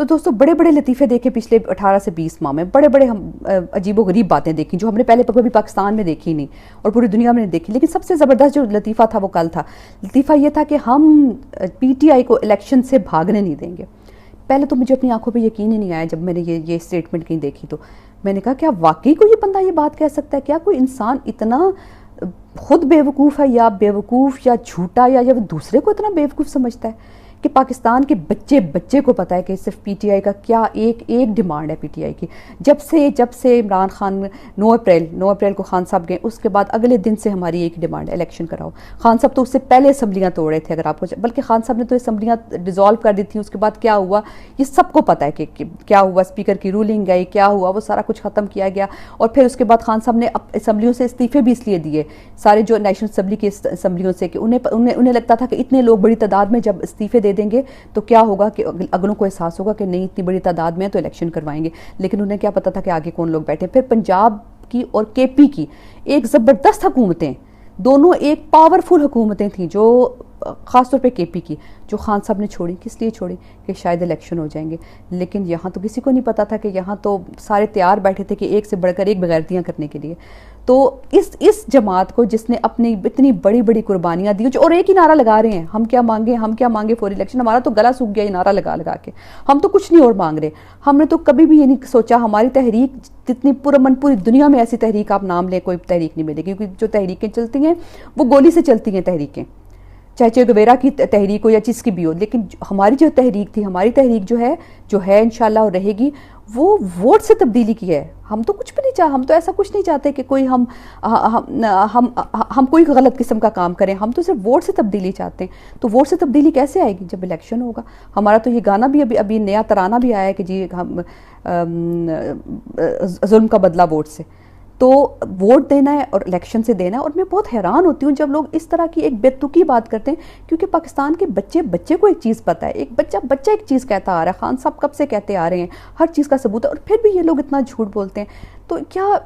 तो दोस्तों बड़े बड़े लतीफ़े देखे पिछले 18 से 20 माह में, बड़े बड़े हम अजीबो गरीब बातें देखी जो हमने पहले कभी पाकिस्तान में देखी नहीं और पूरी दुनिया में नहीं देखी। लेकिन सबसे ज़बरदस्त जो लतीफ़ा था वो कल था। लतीफ़ा ये था कि हम पीटीआई को इलेक्शन से भागने नहीं देंगे। पहले तो मुझे अपनी आंखों पे यकीन ही नहीं आया जब मैंने ये स्टेटमेंट कहीं देखी। तो मैंने कहा क्या वाकई कोई ये बंदा ये बात कह सकता है? क्या कोई इंसान इतना खुद बेवकूफ़ है, या बेवकूफ़ या झूठा, या दूसरे को इतना बेवकूफ़ समझता है कि पाकिस्तान के बच्चे बच्चे को पता है कि सिर्फ पीटीआई का क्या एक डिमांड है पीटीआई की। जब से इमरान खान 9 अप्रैल को खान साहब गए, उसके बाद अगले दिन से हमारी एक डिमांड है, इलेक्शन कराओ। खान साहब तो उससे पहले असम्बलियाँ तोड़ रहे थे, अगर आपको, बल्कि खान साहब ने तो असम्बलियाँ डिज़ोल्व कर दी थी। उसके बाद क्या हुआ ये सबको पता है कि क्या हुआ, स्पीकर की रूलिंग गई, क्या हुआ, वो सारा कुछ ख़त्म किया गया। और फिर उसके बाद खान साहब ने असम्बलियों से इस्तीफ़े भी इसलिए दिए, सारे जो नेशनल असम्बली की असम्बलियों से, कि उन्हें लगता था कि इतने लोग बड़ी तादाद में जब इस्तीफ़े दे देंगे तो क्या होगा कि अगलों को एहसास होगा कि नहीं इतनी बड़ी तादाद में है तो इलेक्शन करवाएंगे। लेकिन उन्हें क्या पता था कि आगे कौन लोग बैठे। फिर पंजाब की और केपी की एक ज़बरदस्त हुकूमतें, दोनों एक पावरफुल हुकूमतें थीं, जो ख़ासतौर पे केपी की, जो खान साहब ने छोड़ी। किस लिए छोड़ी? कि शायद इलेक्शन हो जाएंगे। लेकिन यहाँ तो किसी को नहीं पता था कि यहाँ तो सारे तैयार बैठे थे कि एक से बढ़कर एक बेगैरतियाँ करने के लिए। तो इस जमात को जिसने अपनी इतनी बड़ी बड़ी कुर्बानियाँ दी, और एक ही नारा लगा रहे हैं, हम क्या मांगे फॉर इलेक्शन। हमारा तो गला सूख गया ये नारा लगा लगा के। हम तो कुछ नहीं और मांग रहे। हमने तो कभी भी ये नहीं सोचा, हमारी तहरीक जितनी पूरी दुनिया में ऐसी तहरीक आप नाम लें कोई तहरीक नहीं मिलेगी, क्योंकि जो तहरीकें चलती हैं वो गोली से चलती हैं तहरीकें, चाहे चे गुवेरा की तहरीक हो या जिसकी भी हो। लेकिन हमारी जो तहरीक थी, हमारी तहरीक जो है इंशाल्लाह और रहेगी, वो वोट से तब्दीली की है। हम तो कुछ भी नहीं हम तो ऐसा कुछ नहीं चाहते कि कोई हम कोई गलत किस्म का काम करें। हम तो सिर्फ वोट से तब्दीली चाहते हैं। तो वोट से तब्दीली कैसे आएगी? जब इलेक्शन होगा। हमारा तो ये गाना भी अभी नया तराना भी आया है कि जी हम जुल्म का बदला वोट से। तो वोट देना है और इलेक्शन से देना है। और मैं बहुत हैरान होती हूँ जब लोग इस तरह की एक बेतुकी बात करते हैं, क्योंकि पाकिस्तान के बच्चे को एक चीज़ पता है। एक बच्चा एक चीज़ कहता आ रहा है, खान साहब कब से कहते आ रहे हैं, हर चीज़ का सबूत है, और फिर भी ये लोग इतना झूठ बोलते हैं। तो क्या